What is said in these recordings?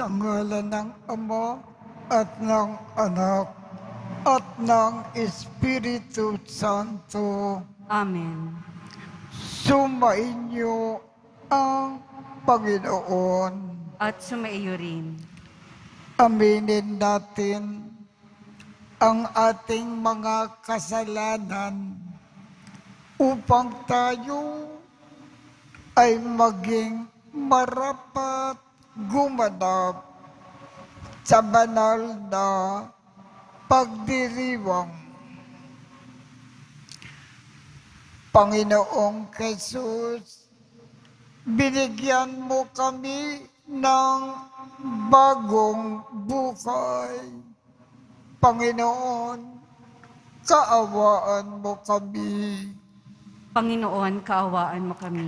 Sa ngalan ng Ama at ng Anak at ng Espiritu Santo. Amen. Sumainyo ang Panginoon. At sumaiyo rin. Aminin natin ang ating mga kasalanan upang tayo ay maging marapat gumanap sa banal na pagdiriwang. Panginoong Jesus, binigyan mo kami ng bagong buhay. Panginoon, kaawaan mo kami. Panginoon, kaawaan mo kami.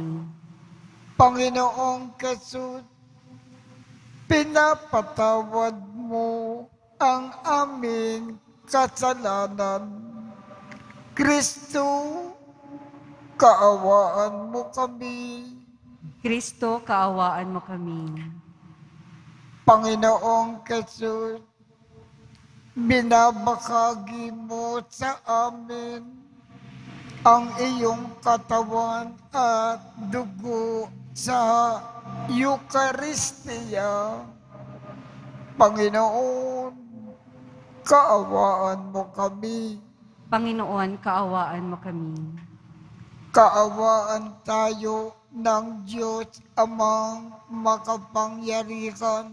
Panginoong Jesus, pinapatawad mo ang aming kasalanan. Kristo, kaawaan mo kami. Kristo, kaawaan mo kami. Panginoong Jesus, binabahagi mo sa amin ang iyong katawan at dugo sa Eucharistia. Panginoon, kaawaan mo kami. Panginoon, kaawaan mo kami. Kaawaan tayo ng Diyos Amang makapangyarihan.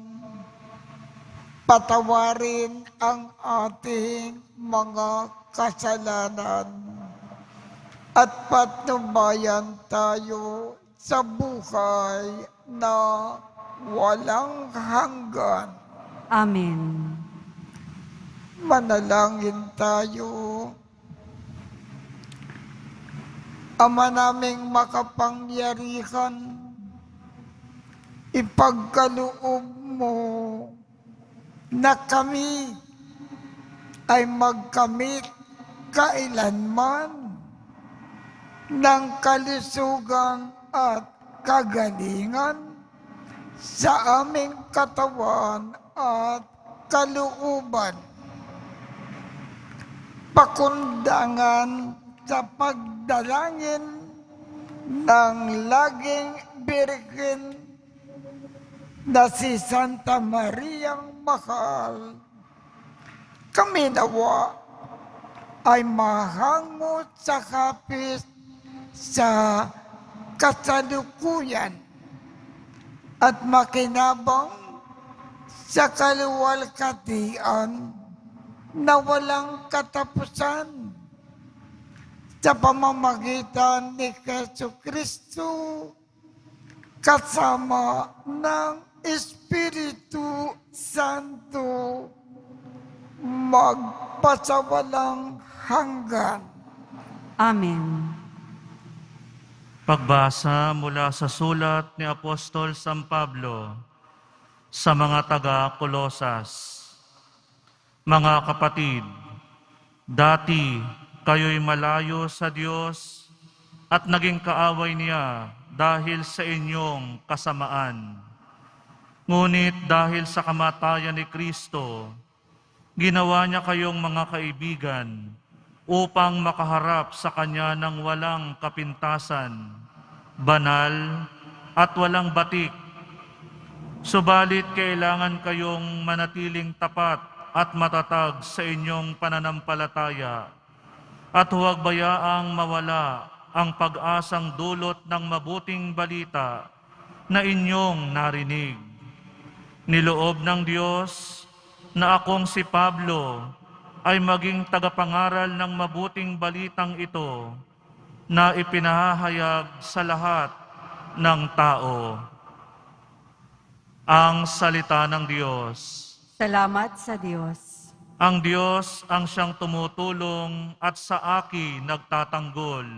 Patawarin ang ating mga kasalanan at patnubayan tayo sa buhay na walang hanggan. Amen. Manalangin tayo. Ama naming makapangyarihan, ipagkaloob mo na kami ay magkamit kailanman ng kalusugan at kagalingan sa aming katawan at kalooban. Pakundangan sa pagdalangin ng laging Birhen na si Santa Mariang Mahal, kami nawa ay mahango sa kapis sa kasalukuyan at makinabang sa kaluwalhatian na walang katapusan sa pamamagitan ni Jesucristo kasama ng Espiritu Santo magpasawalang hanggan. Amen. Pagbasa mula sa sulat ni Apostol San Pablo sa mga taga-Kolosas. Mga kapatid, dati kayo'y malayo sa Diyos at naging kaaway niya dahil sa inyong kasamaan. Ngunit dahil sa kamatayan ni Kristo, ginawa niya kayong mga kaibigan upang makaharap sa Kanya ng walang kapintasan, banal at walang batik. Subalit kailangan kayong manatiling tapat at matatag sa inyong pananampalataya at huwag bayaang mawala ang pag-asang dulot ng mabuting balita na inyong narinig. Niloob ng Diyos na akong si Pablo ay maging tagapangaral ng mabuting balitang ito na ipinahahayag sa lahat ng tao. Ang salita ng Diyos. Salamat sa Diyos. Ang Diyos ang siyang tumutulong at sa akin nagtatanggol.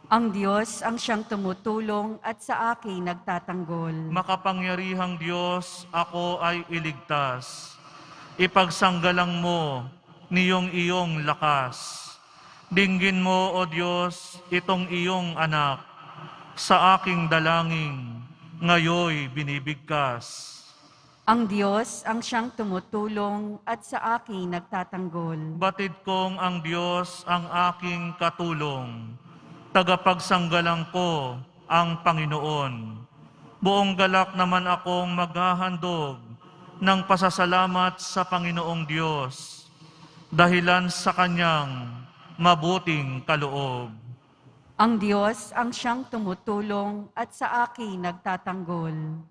Ang Diyos ang siyang tumutulong at sa akin nagtatanggol. Makapangyarihang Diyos, ako ay iligtas. Ipagsanggalang mo niyong iyong lakas. Dinggin mo, O Diyos, itong iyong anak. Sa aking dalangin, ngayoy binibigkas. Ang Diyos ang siyang tumutulong at sa akin nagtatanggol. Batid kong ang Diyos ang aking katulong. Tagapagsanggalang ko ang Panginoon. Buong galak naman akong maghahandog ng pasasalamat sa Panginoong Diyos, dahilan sa Kanyang mabuting kaloob. Ang Diyos ang siyang tumutulong at sa akin nagtatanggol.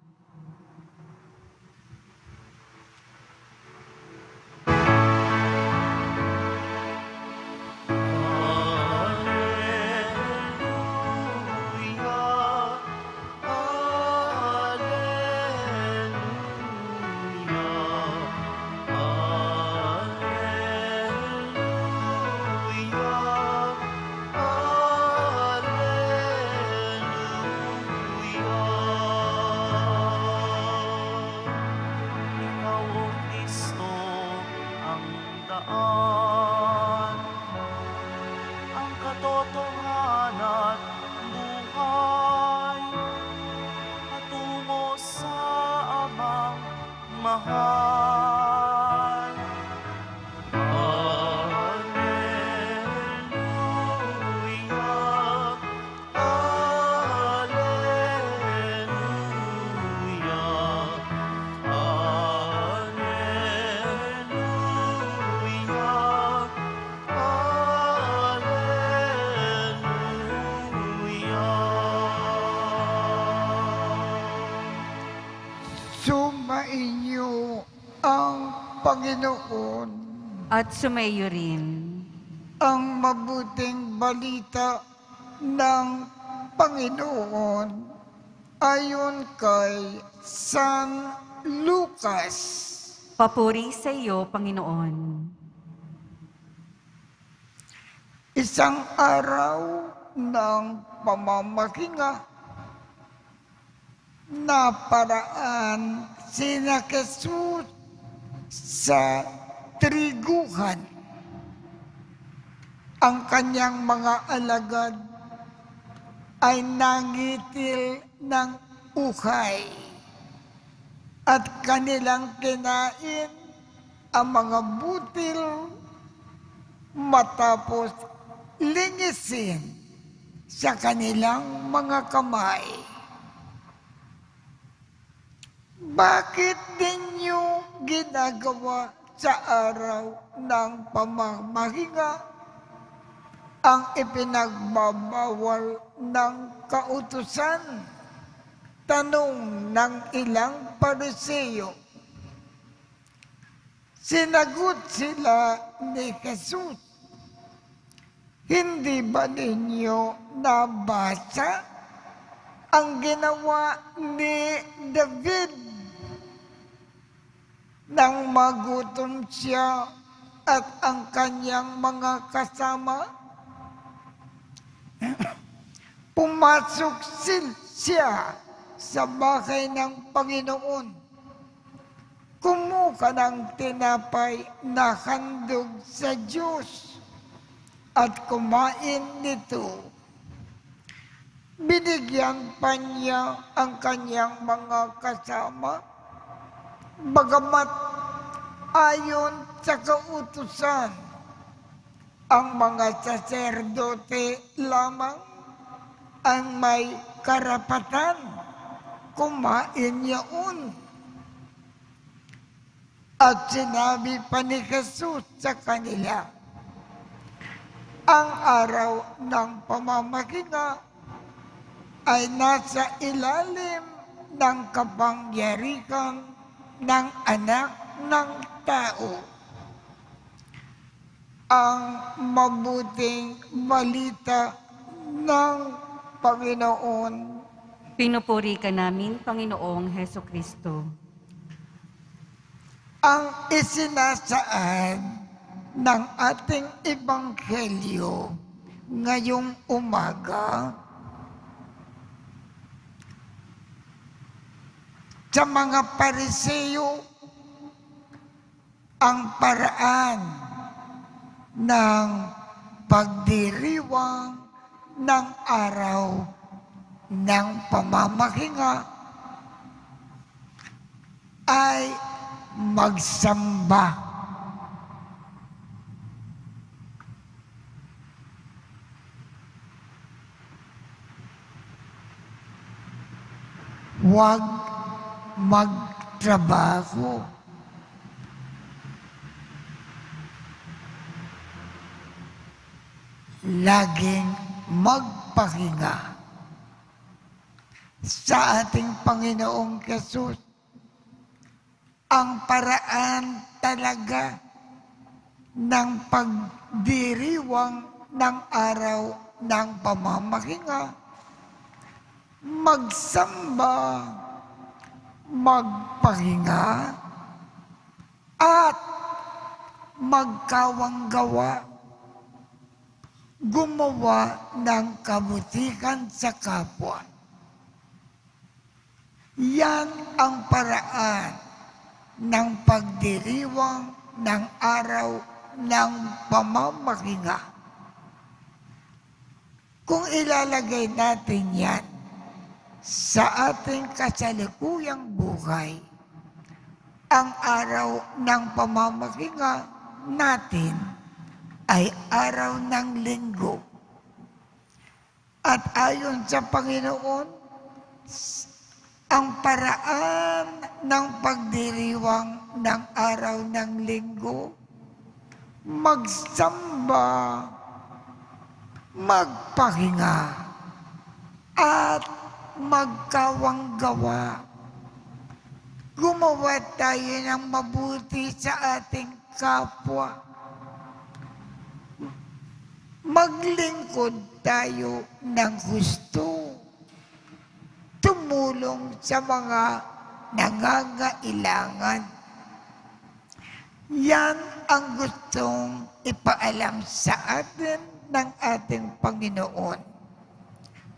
Ikaw, O Kristo, ang daan, ang katotohanan at buhay, patungo sa Amang mahal. Alleluia, Alleluia. Alleluia, Alleluia. Sumainyo ang Panginoon. At sumayo rin. Ang mabuting balita ng Panginoon ayon kay San Lucas. Papuri sa iyo, Panginoon. Isang araw ng pamamahinga na paraan sina Jesus sa triguhan. Ang kanyang mga alagad ay nangitil ng uhay at kanilang kinain ang mga butil matapos lingisin sa kanilang mga kamay. Bakit ninyo ginagawa sa araw ng pamamahinga ang ipinagbabawal ng kautusan? Tanong ng ilang Pariseo. Sinagot sila ni Jesus, hindi ba ninyo nabasa ang ginawa ni David nang magutom siya at ang kanyang mga kasama? Pumasok siya sa bahay ng Panginoon. Kumuha ng tinapay na handog sa Diyos at kumain nito. Binigyan pa niya ang kanyang mga kasama, bagamat ayon sa kautusan, ang mga saserdote lamang ang may karapatan kumain yaon. At sinabi pa ni Jesus sa kanila, ang araw ng pamamahinga ay nasa ilalim ng kapangyarihan ng Anak ng Tao. Ang mabuting balita ng Panginoon. Pinupuri ka namin, Panginoong Heso Kristo. Ang isinasaad ng ating Ebanghelyo ngayong umaga sa mga Pariseo ang paraan ng pagdiriwang ng araw ng pamamahinga ay magsamba. Huwag magtrabaho. Laging magpahinga sa ating Panginoong Jesus. Ang paraan talaga ng pagdiriwang ng araw ng pamamahinga, magsamba, magpahinga, at magkawanggawa, gumawa ng kabutihan sa kapwa. Yan ang paraan ng pagdiriwang ng araw ng pamamahinga. Kung ilalagay natin yan sa ating kasalukuyang buhay, ang araw ng pamamahinga natin ay araw ng linggo. At ayon sa Panginoon, ang paraan ng pagdiriwang ng araw ng linggo, magsamba, magpahinga, at magkawanggawa. Gumawa tayo ng mabuti sa ating kapwa. Maglingkod tayo ng gusto. Tumulong sa mga nangangailangan. Yan ang gustong ipaalam sa atin ng ating Panginoon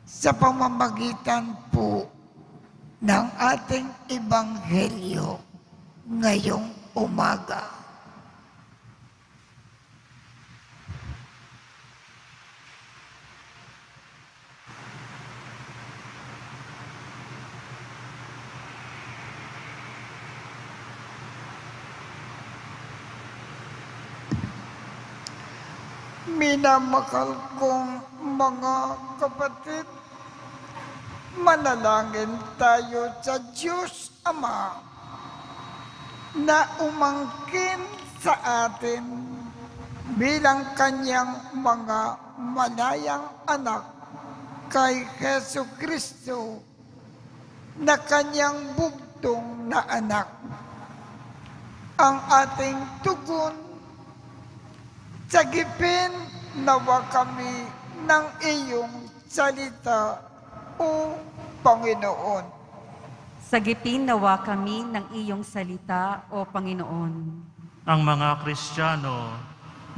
sa pamamagitan po ng ating Ebanghelyo ngayong umaga. Minamahal kong mga kapatid, manalangin tayo sa Diyos Ama na umangkin sa atin bilang kanyang mga malayang anak kay Hesu Kristo na kanyang bugtong na anak. Ang ating tugon, sagipin nawa kami ng iyong salita, O Panginoon. Sagipin nawa kami ng iyong salita, O Panginoon. Ang mga Kristiyano,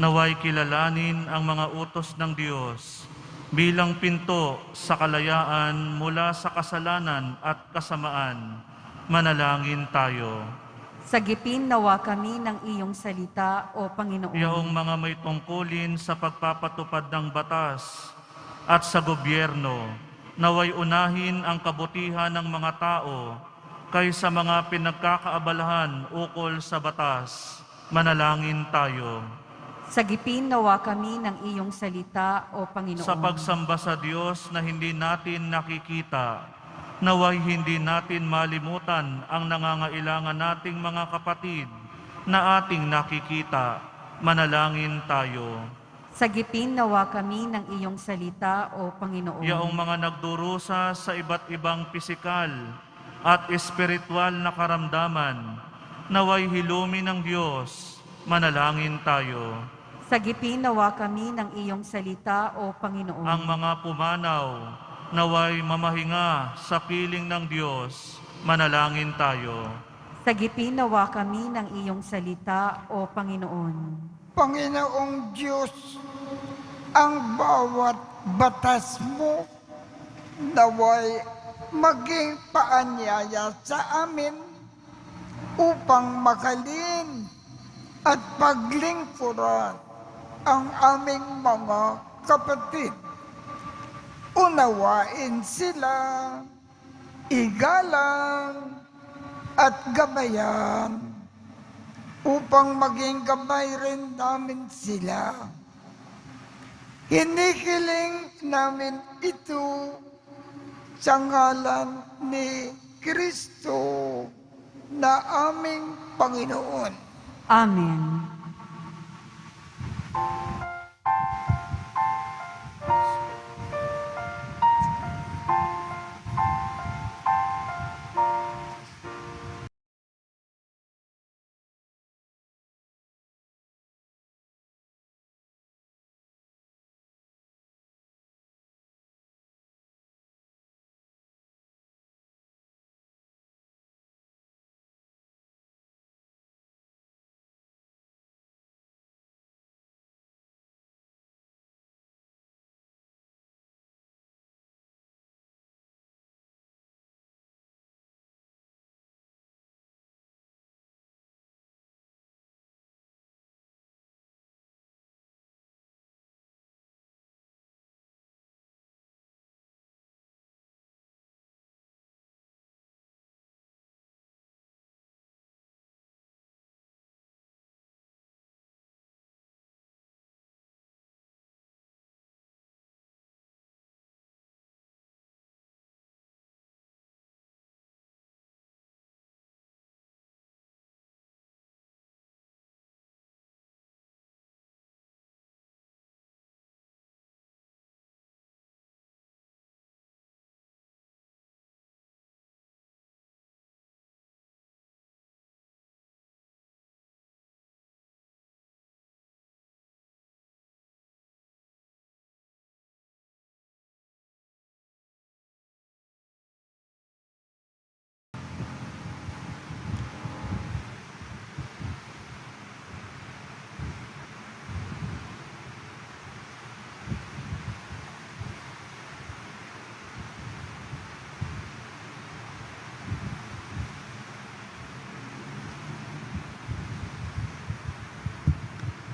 naway kilalanin ang mga utos ng Diyos bilang pinto sa kalayaan mula sa kasalanan at kasamaan. Manalangin tayo. Sagipin nawa kami ng iyong salita, O Panginoon. Yaong mga may tungkulin sa pagpapatupad ng batas at sa gobyerno, naway unahin ang kabutihan ng mga tao kaysa mga pinagkakaabalahan ukol sa batas. Manalangin tayo. Sagipin nawa kami ng iyong salita, O Panginoon. Sa pagsamba sa Diyos na hindi natin nakikita, naway hindi natin malimutan ang nangangailangan nating mga kapatid na ating nakikita. Manalangin tayo. Sagipin nawa kami ng iyong salita, O Panginoon. Yaong mga nagdurusa sa iba't ibang pisikal at espiritual na karamdaman, naway hilumin ng Diyos. Manalangin tayo. Sagipin nawa kami ng iyong salita, O Panginoon. Ang mga pumanaw, naway mamahinga sa piling ng Diyos. Manalangin tayo. Sagipin nawa kami ng iyong salita, O Panginoon. Panginoong Diyos, ang bawat batas mo naway maging paanyaya sa amin upang makalin at paglingkuran ang aming mga kapatid. Unawain sila, igalang, at gabayan upang maging gabay rin namin sila. Hinihiling namin ito sa ngalan ni Kristo na aming Panginoon. Amen.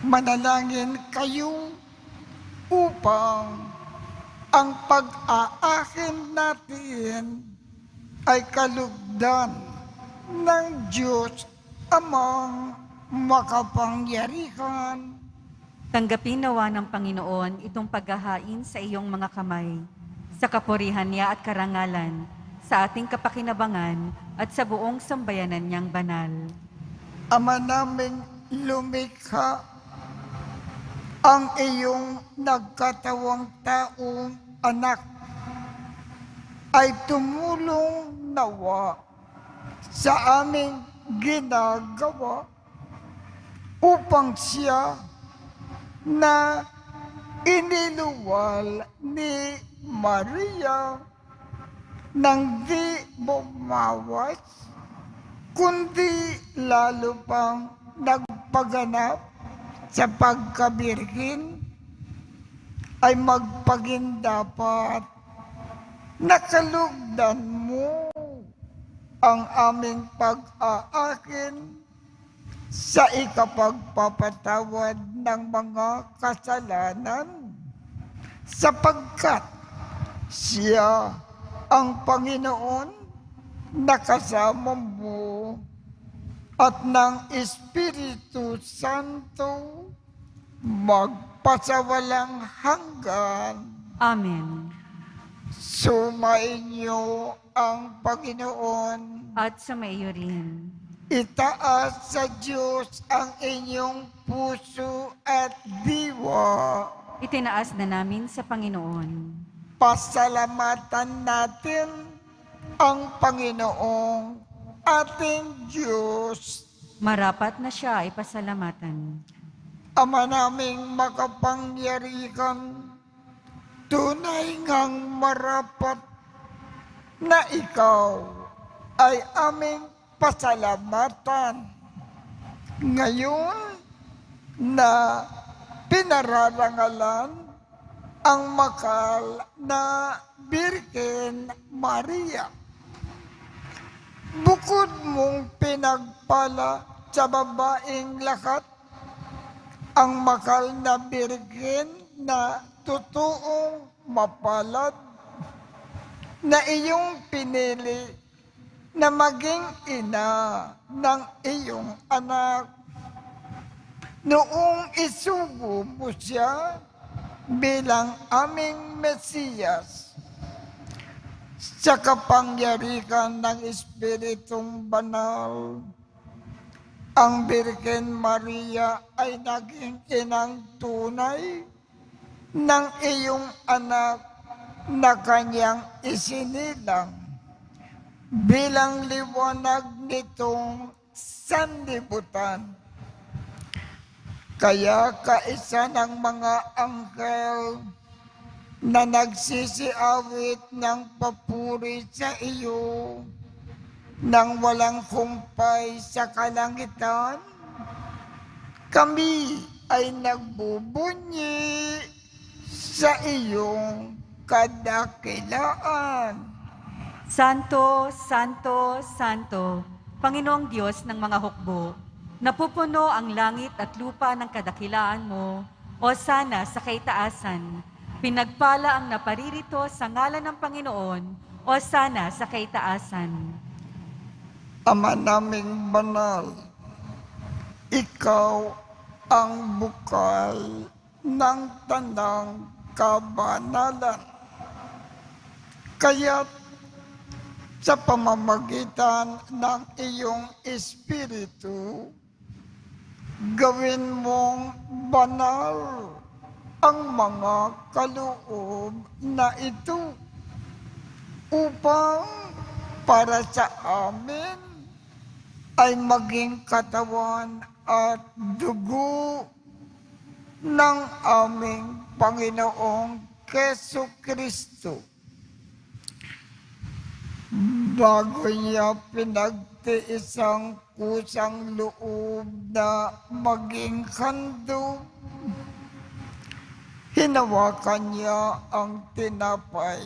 Manalangin kayo upang ang pag-aakin natin ay kalugdan ng Diyos Amang makapangyarihan. Tanggapin nawa ng Panginoon itong paghahain sa iyong mga kamay, sa kapurihan niya at karangalan, sa ating kapakinabangan at sa buong sambayanan niyang banal. Ama naming lumikha, ang iyong nagkatawang taong anak ay tumulong nawa sa aming ginagawa upang siya na iniluwal ni Maria nang di bumawas, kundi lalo pang nagpaganap sa pagkabirhin, ay magpagindapat. Nakalugdan mo ang aming pag-aakin sa ikapagpapatawad ng mga kasalanan, sapagkat siya ang Panginoon na kasama mo at ng Espiritu Santo magpasawalang hanggan. Amen. Sumainyo ang Panginoon. At sa maiyo rin. Itaas sa Diyos ang inyong puso at diwa. Itinaas na namin sa Panginoon. Pasalamatan natin ang Panginoong ating Diyos. Marapat na siya ay pasalamatan. Ama naming makapangyarihan, tunay ngang marapat na ikaw ay aming pasalamatan. Ngayon na pinararangalan ang makal na Birhen Maria, bukod mong pinagpala sa babaeng lahat ang makal na Birhen na totoong mapalad na iyong pinili na maging ina ng iyong anak. Noong isugo mo siya bilang aming Mesiyas, sa kapangyarihan ng Espiritong Banal, ang Birhen Maria ay naging inang tunay ng iyong anak na kanyang isinilang bilang liwanag nitong sanlibutan. Kaya kaisa ng mga anghel na nagsisiawit ng papuri sa iyo nang walang humpay sa kalangitan, kami ay nagbubunyi sa iyong kadakilaan. Santo, Santo, Santo, Panginoong Diyos ng mga hukbo, napupuno ang langit at lupa ng kadakilaan mo, o sana sa kaitaasan. Pinagpala ang naparirito sa ngalan ng Panginoon, o sana sa kaitaasan. Ama naming banal, ikaw ang bukal ng tanang kabanalan. Kaya't sa pamamagitan ng iyong Espiritu, gawin mong banal ang mga kaloob na ito upang para sa amin ay maging katawan at dugo ng aming Panginoong Jesucristo. Bago niya pinagtiis ang kusang loob na maging handog, hinawakan niya ang tinapay.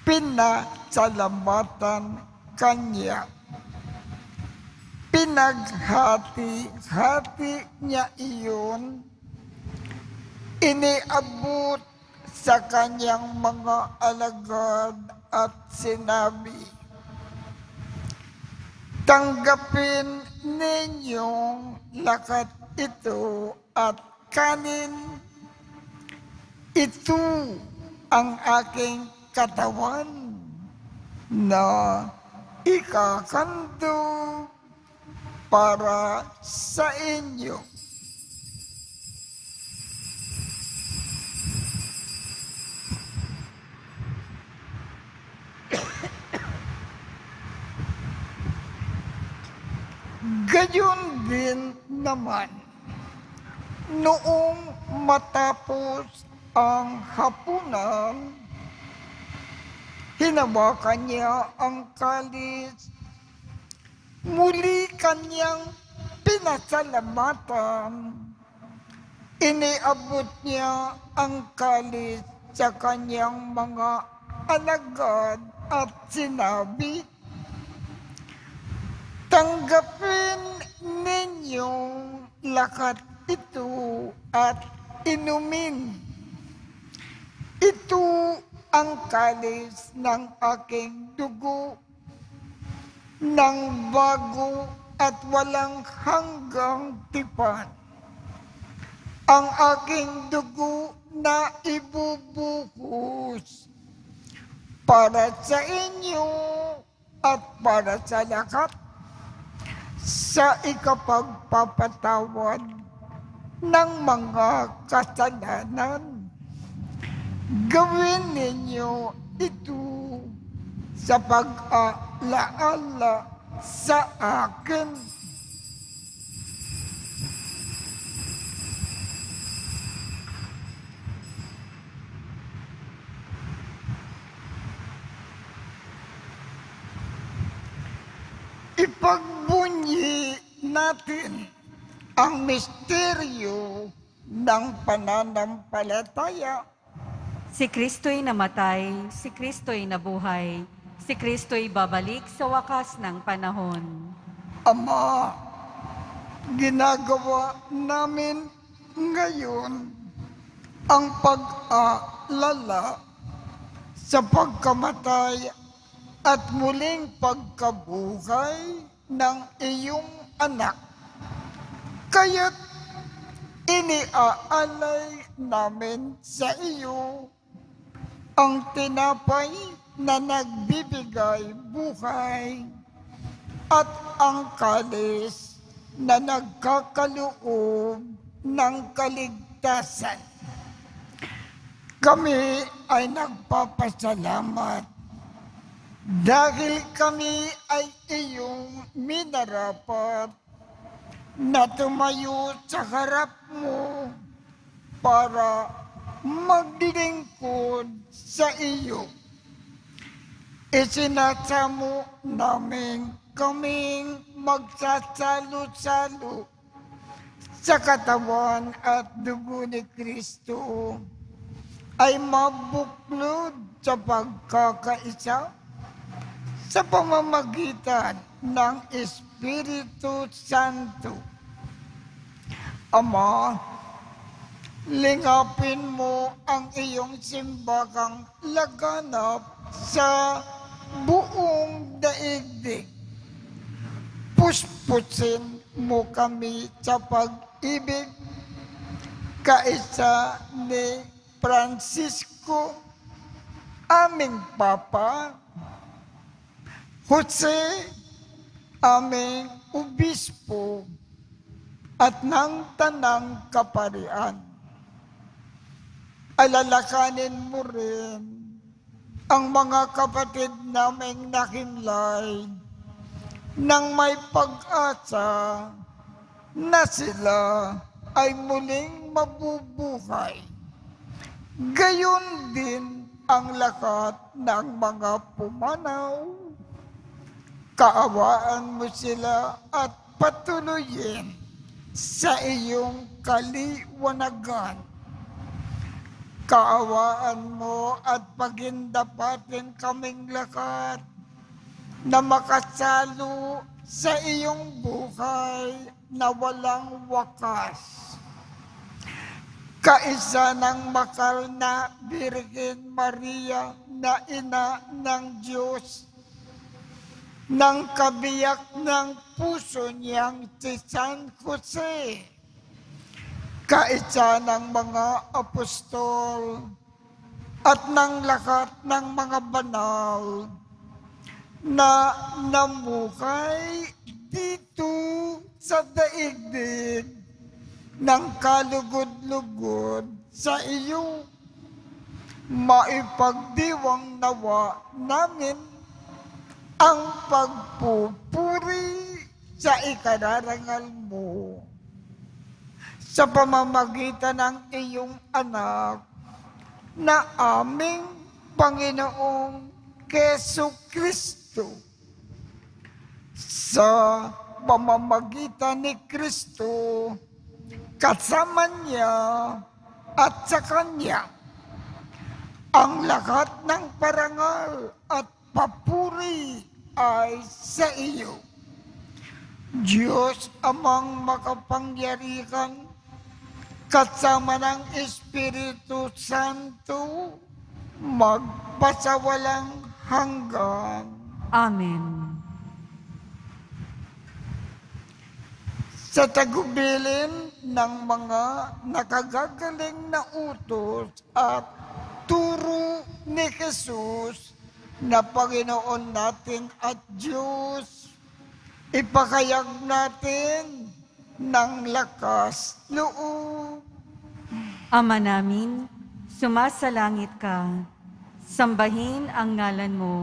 Pinasalamatan kanya. Pinaghati-hati niya iyon. Iniabot sa kanyang mga alagad at sinabi, tanggapin ninyong lakat ito at kanin. Ito ang aking katawan na ikakandog para sa inyo. Gayon din naman, noong matapos ang hapunan, hinawakan niya ang kalis. Muli kanyang pinasalamatan. Iniabot niya ang kalis sa kanyang mga alagad at sinabi, tanggapin ninyong lakat ito at inumin. Ito ang kalis ng aking dugo ng bago at walang hanggang tipan. Ang aking dugo na ibubuhos para sa inyo at para sa lahat sa ikapagpapatawad ng mga kasalanan. Gawin ninyo ito sa pag-alaala sa akin. Ipagbunyi natin ang misteryo ng pananampalataya. Si Kristo'y namatay, si Kristo'y nabuhay, si Kristo'y babalik sa wakas ng panahon. Ama, ginagawa namin ngayon ang pag-aalala sa pagkamatay at muling pagkabuhay ng iyong anak. Kaya't iniaalay namin sa iyo ang tinapay na nagbibigay buhay at ang kalis na nagkakaloob ng kaligtasan. Kami ay nagpapasalamat dahil kami ay iyong minarapat na tumayo sa harap mo para maglingkod sa iyo. Isinasamo namin kaming magsasalo-salo sa katawan at dugo ni Kristo ay mabuklod sa pagkakaisa sa pamamagitan ng Espiritu Santo. Ama, lingapin mo ang iyong simbahang laganap sa buong daigdig. Puspusin mo kami sa pag-ibig kaisa ni Francisco, aming Papa, Jose, aming Obispo, at ng Tanang Kaparian. Alalakanin mo rin ang mga kapatid naming nakimlay nang may pag-asa na sila ay muling mabubuhay. Gayon din ang lahat ng mga pumanaw. Kaawaan mo sila at patuloyin sa iyong kaliwanagan. Kaawaan mo at pagindapatin kaming lahat na makasalo sa iyong buhay na walang wakas. Kaisa ng makal na Birhen Maria na ina ng Diyos, ng kabiyak ng puso niyang si San Jose, kaisa ng mga apostol at ng lahat ng mga banal na namuhay dito sa daigdig ng kalugod-lugod sa iyo. Maipagdiwang nawa namin ang pagpupuri sa ikararangal mo sa pamamagitan ng iyong anak na aming Panginoong Jesucristo. Sa pamamagitan ni Kristo, kasama niya at sa Kanya, ang lahat ng parangal at papuri ay sa iyo. Diyos amang makapangyarihan, kasama ng Espiritu Santo, magpasawalang hanggan. Amen. Sa tagubilin ng mga nakagagaling na utos at turo ni Jesus na Panginoon natin at Diyos, ipakayag natin ng lakas loob. Ama namin, sumasalangit ka, sambahin ang ngalan mo,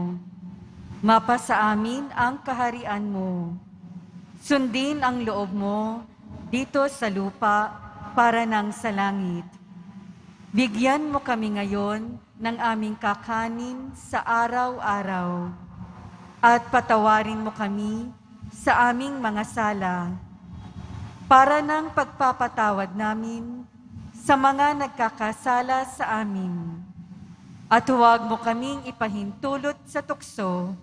mapasa amin ang kaharian mo. Sundin ang loob mo dito sa lupa para nang sa langit. Bigyan mo kami ngayon ng aming kakanin sa araw-araw at patawarin mo kami sa aming mga sala para nang pagpapatawad namin sa mga nagkakasala sa amin. At huwag mo kaming ipahintulot sa tukso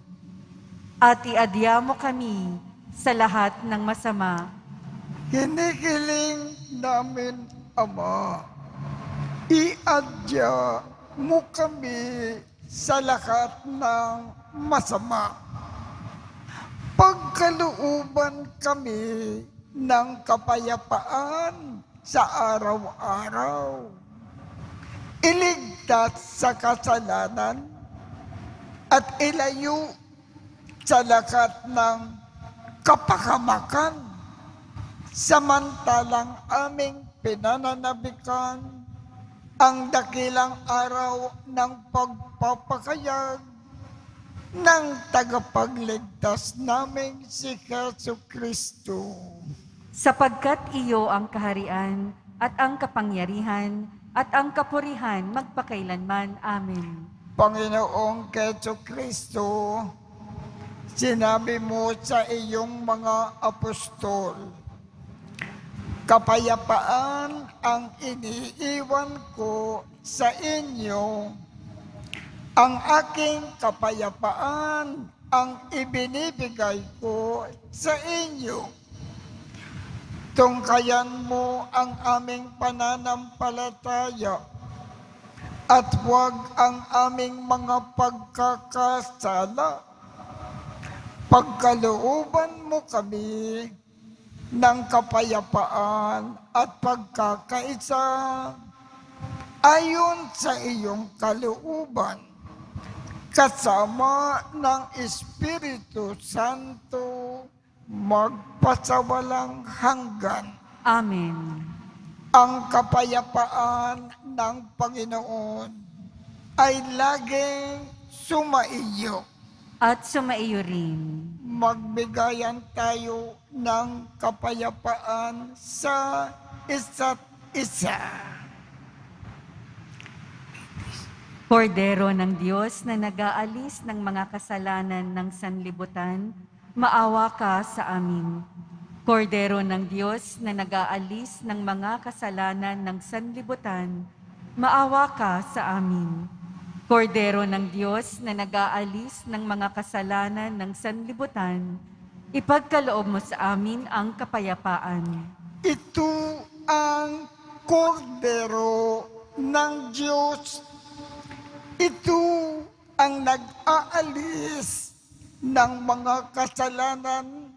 at iadya mo kami sa lahat ng masama. Hinihiling namin, Ama, iadya mo kami sa lahat ng masama. Pagkalooban kami ng kapayapaan sa araw-araw. Iligtas sa kasalanan at ilayo sa lakat ng kapahamakan. Samantalang aming pinananabikan ang dakilang araw ng pagpapakayag ng tagapagligtas naming si Jesucristo. Sapagkat iyo ang kaharian at ang kapangyarihan at ang kapurihan magpakailanman. Amen. Panginoong Jesucristo, sinabi mo sa iyong mga apostol, kapayapaan ang iniiwan ko sa inyo. Ang aking kapayapaan ang ibinibigay ko sa inyo. Tungkayan mo ang aming pananampalataya at huwag ang aming mga pagkakasala. Pagkalooban mo kami ng kapayapaan at pagkakaisa ayon sa iyong kalooban, kasama ng Espiritu Santo, magpasawalang hanggan. Amen. Ang kapayapaan ng Panginoon ay laging sumaiyo. At sumaiyo rin. Magbigayan tayo ng kapayapaan sa isa't isa. Kordero ng Diyos na nag-aalis ng mga kasalanan ng sanlibutan, maawa ka sa amin. Kordero ng Diyos na nag-aalis ng mga kasalanan ng sanlibutan, maawa ka sa amin. Kordero ng Diyos na nag-aalis ng mga kasalanan ng sanlibutan, ipagkaloob mo sa amin ang kapayapaan. Ito ang kordero ng Diyos. Ito ang nag-aalis ng mga kasalanan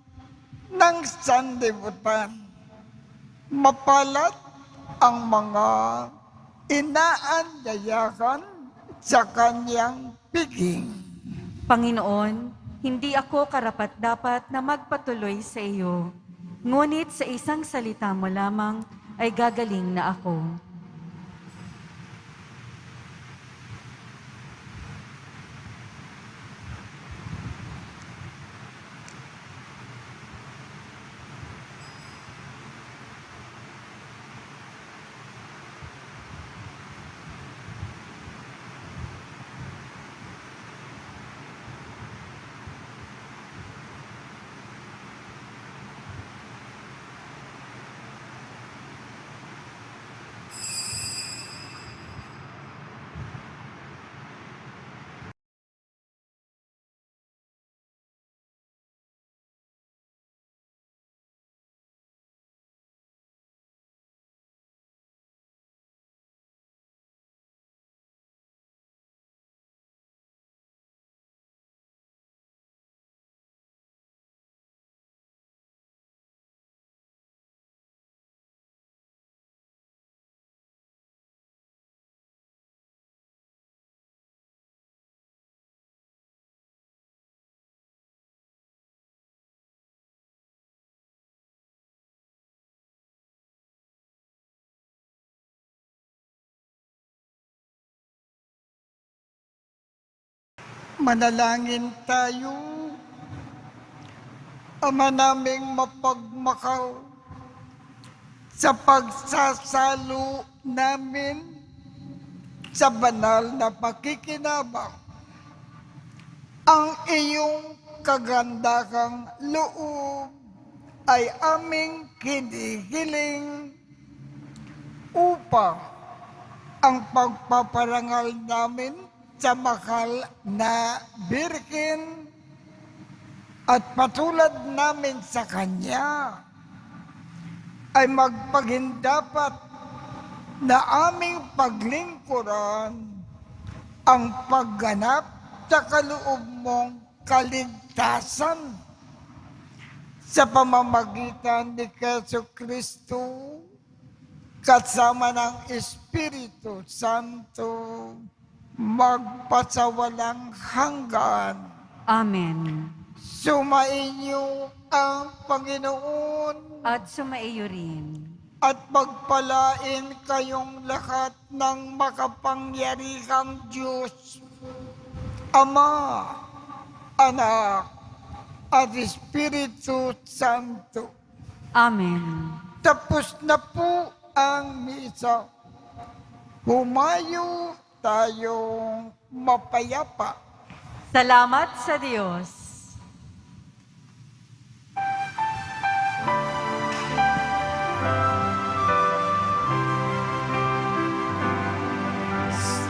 ng sanlibutan. Mapalad ang mga inaanyayahan sa kanyang piging. Panginoon, hindi ako karapat-dapat na magpatuloy sa iyo, ngunit sa isang salita mo lamang ay gagaling na ako. Manalangin tayo. Ama naming mapagmakaw, sa pagsasalo namin sa banal na pakikinabang, ang iyong kagandahang loob ay aming hinihiling upang ang pagpaparangal namin sa mahal na Birhen at patulad namin sa Kanya ay magpagindapat na aming paglingkuran ang pagganap sa kaloob mong kaligtasan sa pamamagitan ni Jesu Kristo kasama ng Espiritu Santo magpasawalang hanggan. Amen. Sumainyo ang Panginoon At sumaiyo rin. at pagpalain kayong lahat ng makapangyarihang Diyos, Ama, Anak, at Espiritu Santo. Amen. Tapos na po ang misa. Humayo tayong mapayapa. Salamat sa Diyos.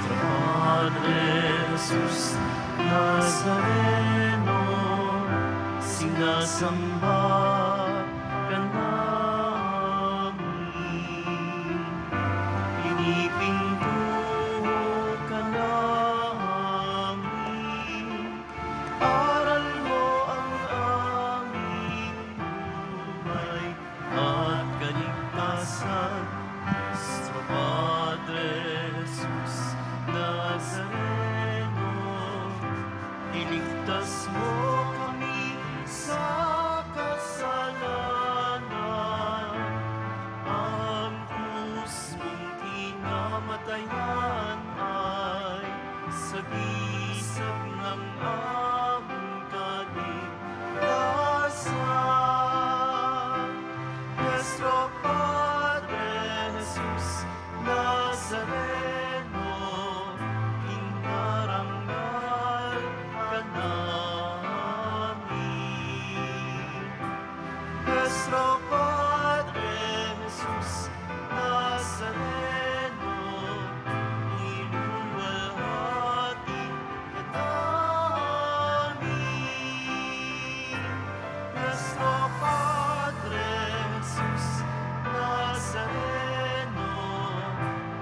Padre Jesus Nazareno, sinasamba ka namin. Pinipinto ka namin. Aral mo ang aming buhay at kaligtasan. Nuestro Padre Jesus Nazareno, iligtas mo kami sa kasalanan. Ang krus mong kinamatayan ay sagisag ng aming kaligtasan. Nuestro Padre Jesus Nazareno, inarangal ka namin. Nuestro Padre Jesus Nazareno, iluwalhati ka namin. Nuestro Padre Jesus Nazareno,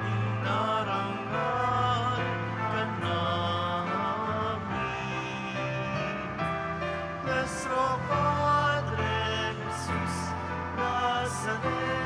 inarangal ka namin. Nuestro Padre Jesus Nazareno,